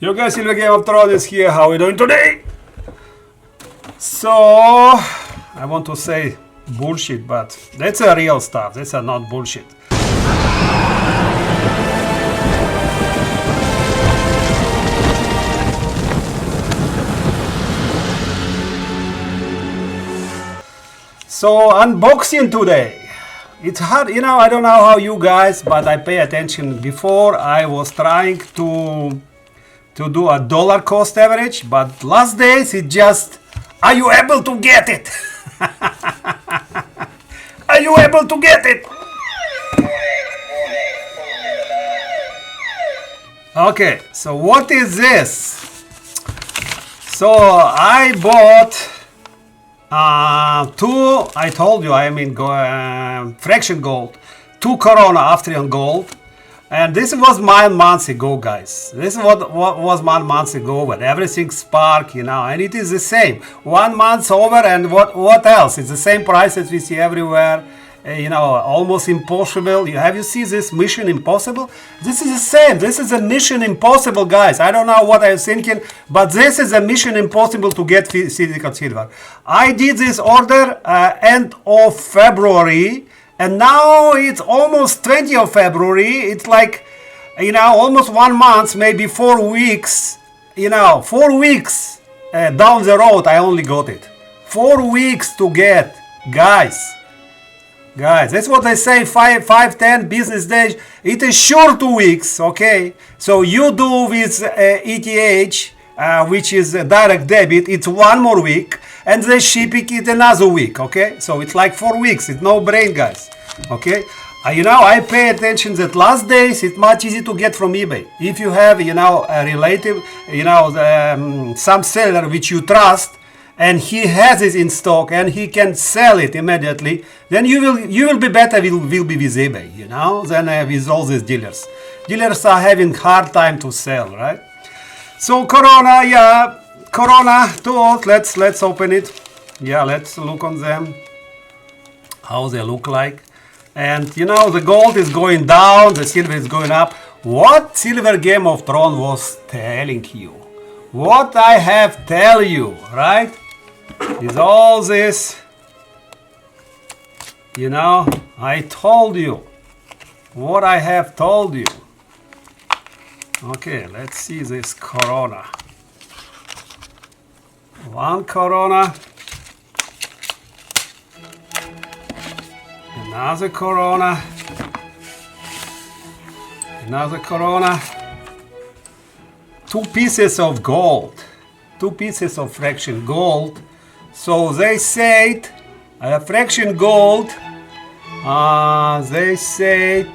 Yo guys, silverGameOfThrone is here. How are we doing today? So, I want to say bullshit, but that's a real stuff. That's not bullshit. So, unboxing today. It's hard, I don't know how you guys, but I pay attention. Before I was trying to do a dollar cost average, but last days it just, are you able to get it? Are you able to get it? Okay, so what is this? So I bought I told you, fraction gold, 2 Corona Austrian gold. And this was 9 months ago, guys. This is what was 1 month ago, when everything sparked, and it is the same. 1 month over, and what else? It's the same price as we see everywhere. Almost impossible. Have you seen this Mission Impossible? This is the same. This is a Mission Impossible, guys. I don't know what I'm thinking, but this is a Mission Impossible to get physical silver. I did this order end of February. And now it's almost 20th of February. It's like, almost 1 month, maybe 4 weeks. 4 weeks down the road, I only got it. 4 weeks to get, guys. That's what I say. 5-10 business days. It is sure 2 weeks. Okay. So you do with ETH, which is a direct debit. It's 1 more week. And they shipping it another week, okay? So it's like 4 weeks. It's no brain, guys, okay? I pay attention that last days it's much easier to get from eBay. If you have, a relative, some seller which you trust, and he has it in stock and he can sell it immediately, then you will be better. Will be with eBay, than with all these dealers. Dealers are having hard time to sell, right? So Corona, yeah. Corona tools, let's open it. Yeah, let's look on them, how they look like. And the gold is going down, the silver is going up. What silverGameOfThrone was telling you, what I have tell you, right, is all this, I told you what I have told you. Okay, let's see this Corona. 1 Corona, another Corona, another Corona, 2 pieces of gold, 2 pieces of fraction gold. So they said fraction gold, they said,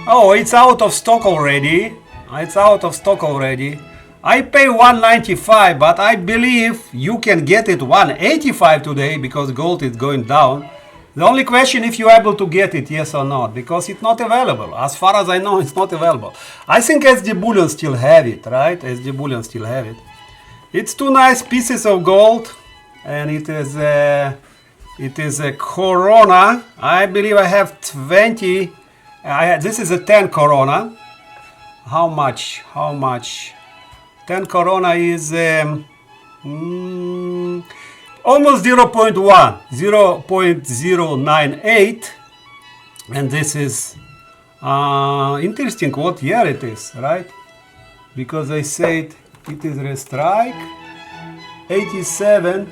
oh, it's out of stock already. It's out of stock already. I pay $195, but I believe you can get it $185 today because gold is going down. The only question if you're able to get it, yes or not, because it's not available. As far as I know, it's not available. I think SD Bullion still have it, right? SD Bullion still have it. It's 2 nice pieces of gold, and it is a Corona. I believe I have 20. This is a 10 Corona. How much? 10 Corona is almost 0.098, and this is interesting what year it is, right? Because they said it is a strike 87,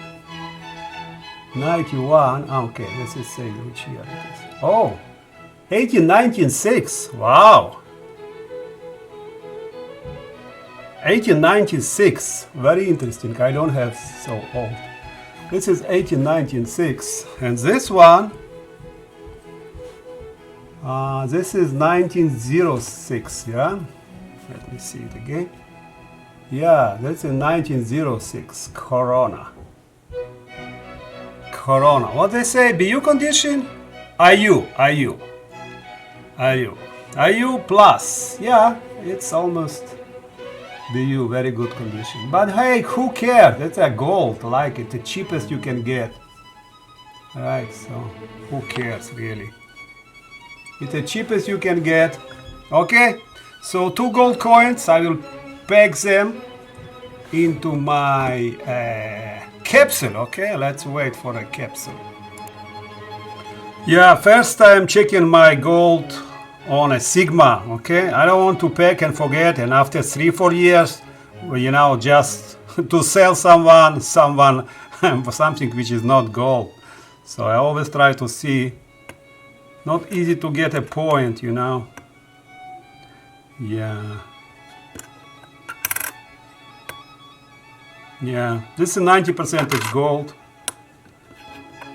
91. Okay, this is saying which year it is. Oh, 1896. Wow. 1896, very interesting. I don't have so old. This is 1896, and this one, this is 1906. Yeah, let me see it again. Yeah, that's in 1906. Corona. What they say? BU condition? IU plus. Yeah, it's almost. BU, very good condition. But hey, who cares? That's a gold, like it, the cheapest you can get. Right, so who cares really? It's the cheapest you can get. Okay, so 2 gold coins, I will peg them into my capsule. Okay, let's wait for a capsule. Yeah, first I'm checking my gold on a Sigma. Okay, I don't want to pack and forget, and after 3-4 years, you know, just to sell someone something which is not gold. So I always try to see. Not easy to get a point, you know. Yeah. Yeah, this is 90% gold.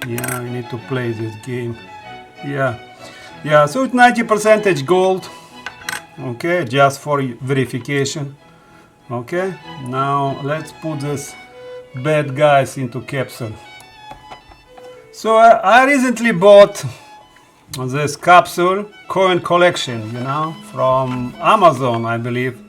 Yeah, we need to play this game. Yeah. Yeah, so it's 90% gold. Okay, just for verification. Okay, now let's put this bad guys into capsule. So I recently bought this capsule coin collection, you know, from Amazon, I believe.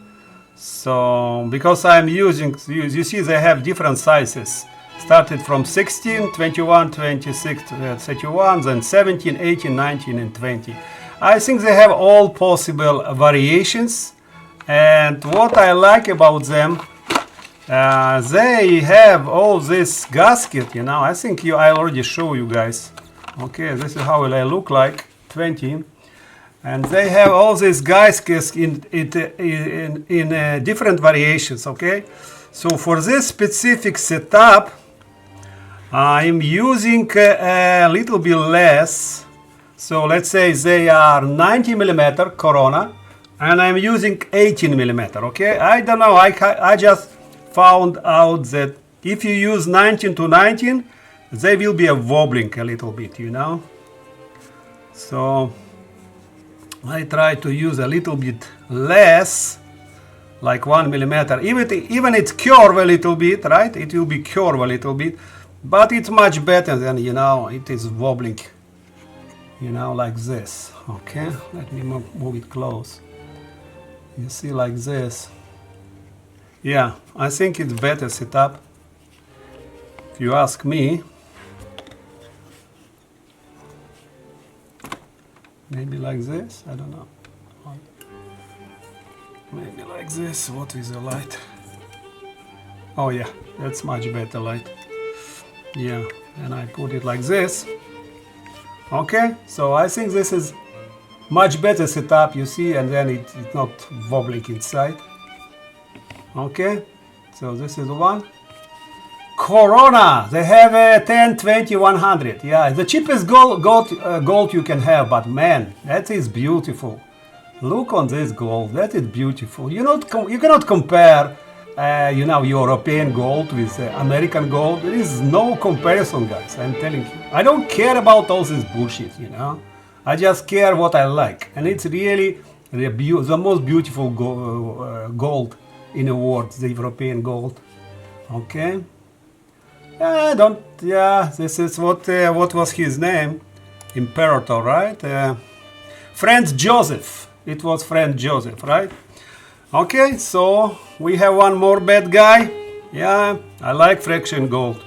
So because I'm using, you see they have different sizes. Started from 16, 21, 26, 31, then 17, 18, 19, and 20. I think they have all possible variations. And what I like about them, they have all this gasket, you know. I think I already show you guys. Okay, this is how they look like, 20. And they have all these gaskets in different variations, okay? So for this specific setup, I'm using a little bit less. So let's say they are 90 millimeter Corona, and I'm using 18 millimeter, okay? I don't know, I just found out that if you use 19 to 19, they will be wobbling a little bit, you know? So I try to use a little bit less, like 1 millimeter. Even it's curved a little bit, right? It will be curved a little bit, but it's much better than, you know, it is wobbling, you know, like this. Okay, let me move it close. You see, like this. Yeah, I think it's better setup, if you ask me. Maybe like this, I don't know. Maybe like this. What is the light? Oh yeah, that's much better light. Yeah, and I put it like this. Okay, so I think this is much better setup, you see, and then it's not wobbling inside. Okay, so this is one. Corona, they have a 10, 20, 100. Yeah, the cheapest gold you can have, but man, that is beautiful. Look on this gold, that is beautiful. You cannot compare, you know, European gold with American gold. There is no comparison, guys, I'm telling you. I don't care about all this bullshit, you know. I just care what I like, and it's really the most beautiful gold in the world, the European gold. Okay. This is what was his name? Imperator, right? Franz Joseph. It was Franz Joseph, right? Okay, so we have one more bad guy. Yeah, I like fraction gold.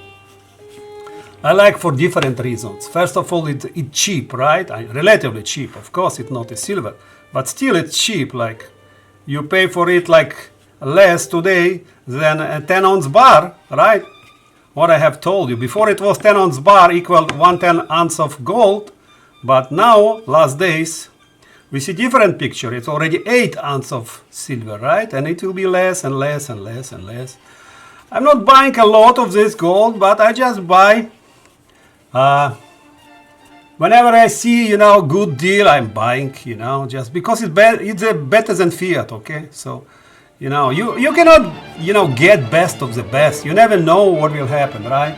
I like for different reasons. First of all, it's cheap, right? Relatively cheap. Of course, it's not a silver, but still it's cheap. Like, you pay for it like less today than a 10-ounce bar, right? What I have told you. Before it was 10-ounce bar equal 1/10 ounce of gold, but now, last days, we see different picture. It's already 8 ounces of silver, right? And it will be less and less and less and less. I'm not buying a lot of this gold, but I just buy. Whenever I see, you know, good deal, I'm buying, you know, just because it's better than fiat, okay? So, you know, you cannot, you know, get best of the best. You never know what will happen, right?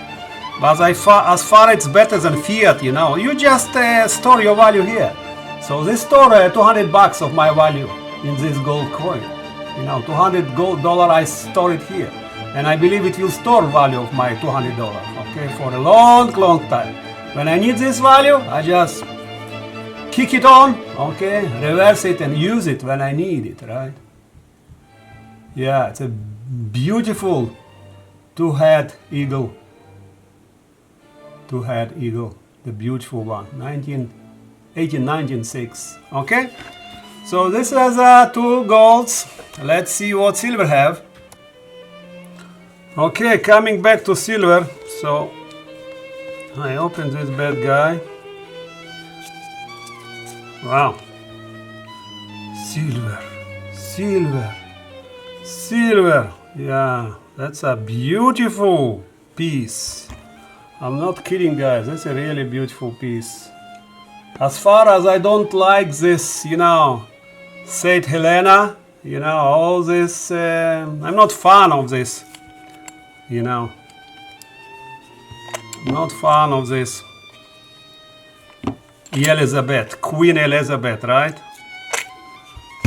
But as far it's better than fiat, you know, you just store your value here. So this store $200 of my value in this gold coin. You know, $200 I store it here. And I believe it will store value of my $200, okay, for a long, long time. When I need this value, I just kick it on, okay, reverse it and use it when I need it, right? Yeah, it's a beautiful two-head eagle. Two-head eagle, the beautiful one, 1906, okay? So this has 2 golds. Let's see what silver have. Okay, coming back to silver. So I open this bad guy. Wow. Silver, silver, silver. Yeah, that's a beautiful piece. I'm not kidding, guys. That's a really beautiful piece. As far as I don't like this, said HELENA, all this, I'm not fan of this, I'm not fan of this. Elizabeth, Queen Elizabeth, right?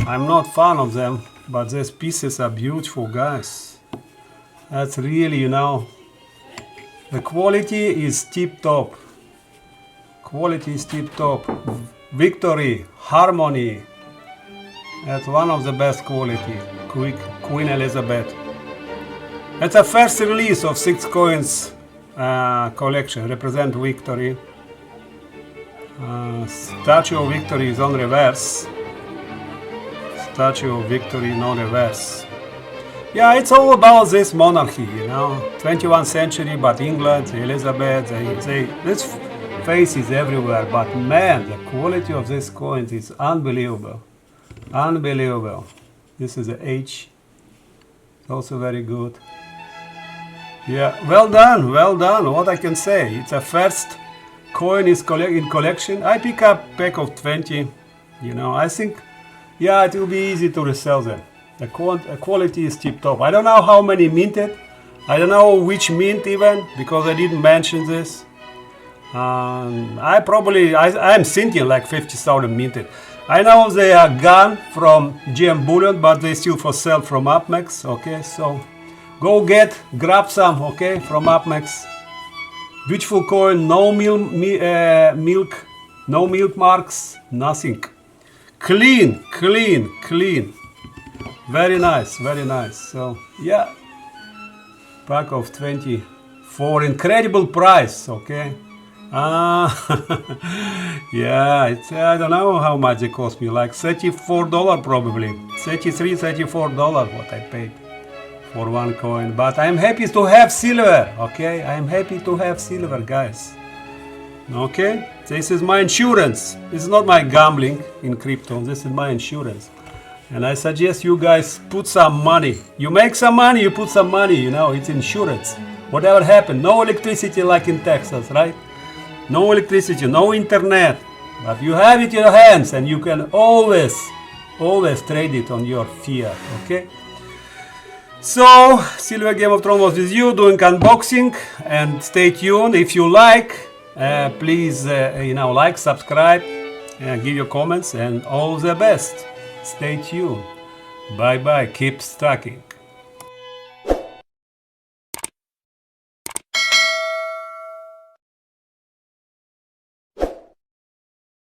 I'm not fan of them, but these pieces are beautiful, guys. That's really, the quality is tip-top. Quality is tip-top. Victory, harmony. That's one of the best quality. Queen Elizabeth. That's a first release of 6 coins collection. Represent victory. Statue of Victory is on reverse. Statue of Victory on reverse. Yeah, it's all about this monarchy, 21st century, but England, Elizabeth, this face is everywhere. But man, the quality of these coins is unbelievable. Unbelievable. This is the H. It's also very good. Yeah, well done, well done. What I can say, it's a first coin is in collection. I pick up pack of 20, I think, yeah, it will be easy to resell them. The quality is tip top. I don't know how many minted. I don't know which mint even, because I didn't mention this. I'm thinking like 50,000 minted. I know they are gone from GM Bullion, but they still for sale from UpMax. Okay, so go grab some, okay, from UpMax. Beautiful coin, no milk, no milk marks, nothing. Clean, clean, clean. Very nice, very nice. So yeah, pack of 20 for incredible price. Okay. Yeah, I don't know how much it cost me, like $34 probably, $33, $34 what I paid for one coin. But I'm happy to have silver. Okay, I'm happy to have silver, guys. Okay, this is my insurance. This is not my gambling in crypto. This is my insurance. And I suggest you guys put some money. You make some money, you put some money, it's insurance. Whatever happened, no electricity like in Texas, right? No electricity, no internet. But you have it in your hands and you can always trade it on your fiat, okay? So, silverGameOfThrone was with you doing unboxing, and stay tuned. If you like, please, like, subscribe, and give your comments, and all the best. Stay tuned. Bye bye. Keep stacking.